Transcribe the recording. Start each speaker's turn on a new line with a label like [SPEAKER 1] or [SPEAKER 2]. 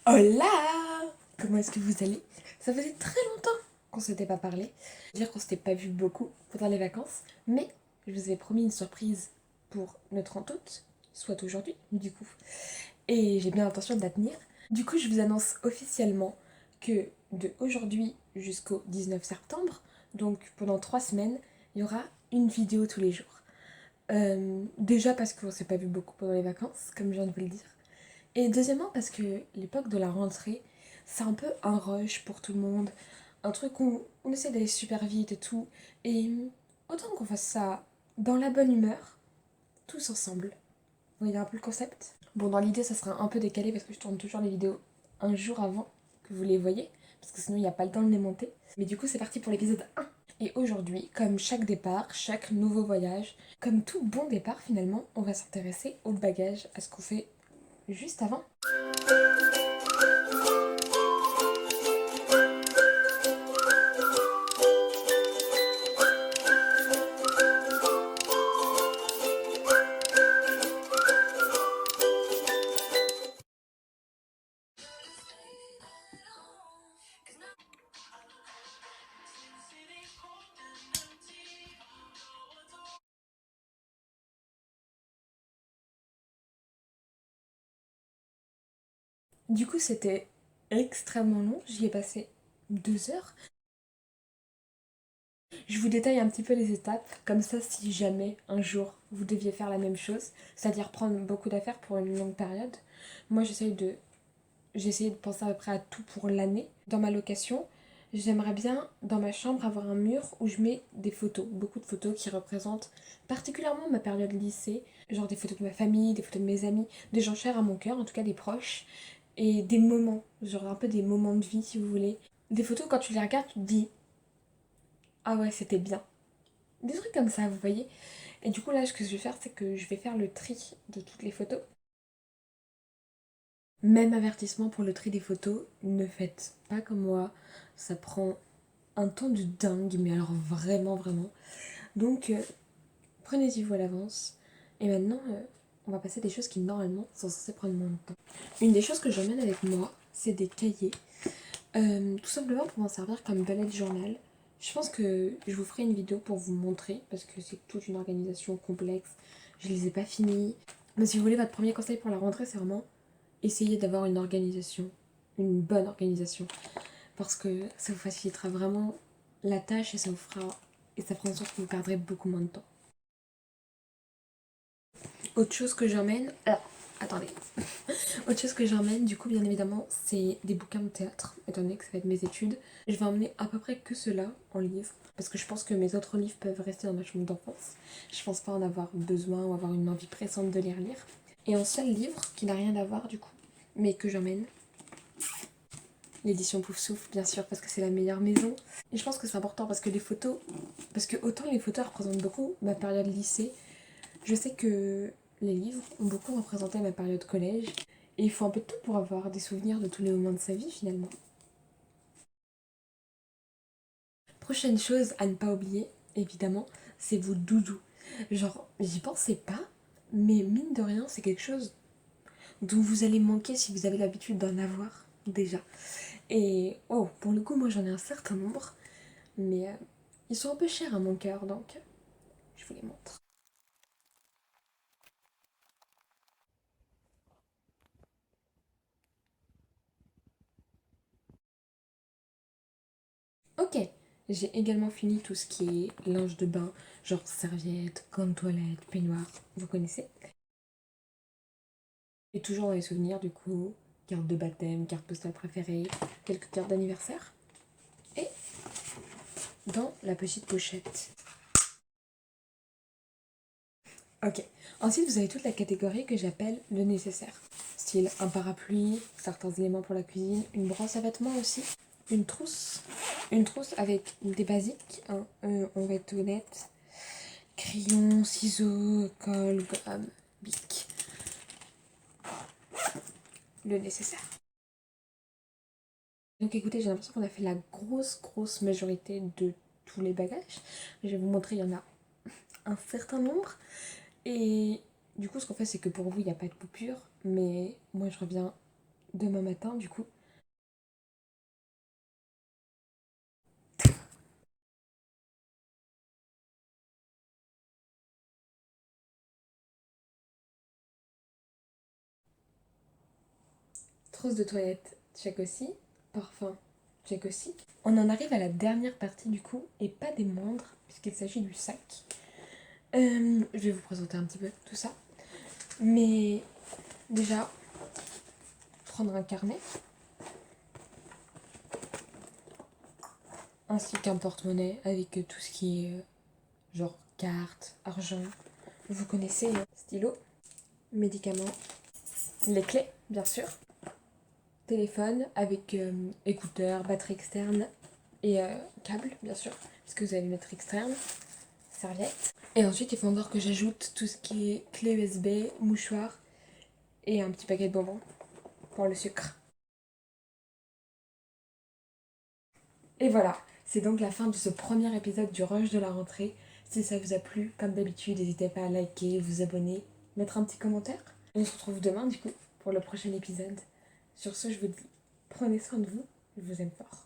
[SPEAKER 1] Hola! Comment est-ce que vous allez? Ça faisait très longtemps qu'on s'était pas parlé. Dire qu'on s'était pas vu beaucoup pendant les vacances, mais je vous ai promis une surprise pour le 30 août, soit aujourd'hui du coup. Et j'ai bien l'intention de la tenir. Du coup, je vous annonce officiellement que de aujourd'hui jusqu'au 19 septembre, donc pendant 3 semaines, il y aura une vidéo tous les jours. Déjà parce qu'on s'est pas vu beaucoup pendant les vacances, comme je viens de vous le dire. Et deuxièmement, parce que l'époque de la rentrée, c'est un peu un rush pour tout le monde. Un truc où on essaie d'aller super vite et tout. Et autant qu'on fasse ça dans la bonne humeur, tous ensemble. Vous voyez un peu le concept? Bon, dans l'idée, ça sera un peu décalé parce que je tourne toujours les vidéos un jour avant que vous les voyez. Parce que sinon, il n'y a pas le temps de les monter. Mais du coup, c'est parti pour l'épisode 1. Et aujourd'hui, comme chaque départ, chaque nouveau voyage, comme tout bon départ finalement, on va s'intéresser au bagage, à ce qu'on fait juste avant. Du coup, c'était extrêmement long. J'y ai passé 2 heures. Je vous détaille un petit peu les étapes. Comme ça, si jamais un jour vous deviez faire la même chose, c'est-à-dire prendre beaucoup d'affaires pour une longue période, moi j'ai essayé de penser à peu près à tout pour l'année. Dans ma location, j'aimerais bien dans ma chambre avoir un mur où je mets des photos, beaucoup de photos qui représentent particulièrement ma période lycée, genre des photos de ma famille, des photos de mes amis, des gens chers à mon cœur, en tout cas des proches, et des moments, genre un peu des moments de vie si vous voulez. Des photos, quand tu les regardes, tu te dis ah ouais, c'était bien. Des trucs comme ça, vous voyez. Et du coup, là, ce que je vais faire, c'est que je vais faire le tri de toutes les photos. Même avertissement pour le tri des photos, ne faites pas comme moi. Ça prend un temps de dingue, mais alors vraiment, vraiment. Donc, prenez-y vous à l'avance. Et maintenant, on va passer à des choses qui, normalement, sont censées prendre moins de temps. Une des choses que j'emmène avec moi, c'est des cahiers. Tout simplement pour m'en servir comme bullet journal. Je pense que je vous ferai une vidéo pour vous montrer, parce que c'est toute une organisation complexe. Je les ai pas finis. Mais si vous voulez, votre premier conseil pour la rentrée, c'est vraiment essayer d'avoir une organisation. Une bonne organisation. Parce que ça vous facilitera vraiment la tâche et ça vous fera... Et ça fera en sorte que vous perdrez beaucoup moins de temps. Autre chose que j'emmène... attendez. Autre chose que j'emmène, du coup, bien évidemment, c'est des bouquins de théâtre, étant donné que ça va être mes études. Je vais emmener à peu près que cela en livre, parce que je pense que mes autres livres peuvent rester dans ma chambre d'enfance. Je pense pas en avoir besoin ou avoir une envie pressante de les relire. Et un seul livre qui n'a rien à voir, du coup, mais que j'emmène, l'édition Pouf Souffle, bien sûr, parce que c'est la meilleure maison. Et je pense que c'est important parce que les photos, parce que autant les photos représentent beaucoup ma période lycée, je sais que les livres ont beaucoup représenté ma période collège. Et il faut un peu de tout pour avoir des souvenirs de tous les moments de sa vie finalement. Prochaine chose à ne pas oublier, évidemment, c'est vos doudous. Genre, j'y pensais pas, mais mine de rien, c'est quelque chose dont vous allez manquer si vous avez l'habitude d'en avoir déjà. Et oh, pour le coup, moi j'en ai un certain nombre, mais ils sont un peu chers à mon cœur, donc je vous les montre. Ok, j'ai également fini tout ce qui est linge de bain, genre serviettes, gants de toilette, peignoir, vous connaissez. Et toujours dans les souvenirs, du coup, carte de baptême, carte postale préférée, quelques cartes d'anniversaire. Et dans la petite pochette. Ok. Ensuite, vous avez toute la catégorie que j'appelle le nécessaire. Style un parapluie, certains éléments pour la cuisine, une brosse à vêtements aussi, une trousse. Une trousse avec des basiques, hein, on va être honnête. Crayon, ciseaux, colle, gomme, bic. Le nécessaire. Donc écoutez, j'ai l'impression qu'on a fait la grosse majorité de tous les bagages. Je vais vous montrer, il y en a un certain nombre. Et du coup, ce qu'on fait, c'est que pour vous, il n'y a pas de coupure. Mais moi, je reviens demain matin du coup. Trousse de toilette, check aussi. Parfum, check aussi. On en arrive à la dernière partie du coup, et pas des moindres, puisqu'il s'agit du sac. Je vais vous présenter un petit peu tout ça. Mais déjà, prendre un carnet, ainsi qu'un porte-monnaie avec tout ce qui est genre carte, argent. Vous connaissez, hein. Stylo, médicaments, les clés, bien sûr. Téléphone avec écouteurs, batterie externe et câble, bien sûr, parce que vous allez mettre externe, serviette. Et ensuite, il faut encore que j'ajoute tout ce qui est clé USB, mouchoir et un petit paquet de bonbons pour le sucre. Et voilà, c'est donc la fin de ce premier épisode du rush de la rentrée. Si ça vous a plu, comme d'habitude, n'hésitez pas à liker, vous abonner, mettre un petit commentaire. On se retrouve demain, du coup, pour le prochain épisode. Sur ce, je vous dis, prenez soin de vous, je vous aime fort.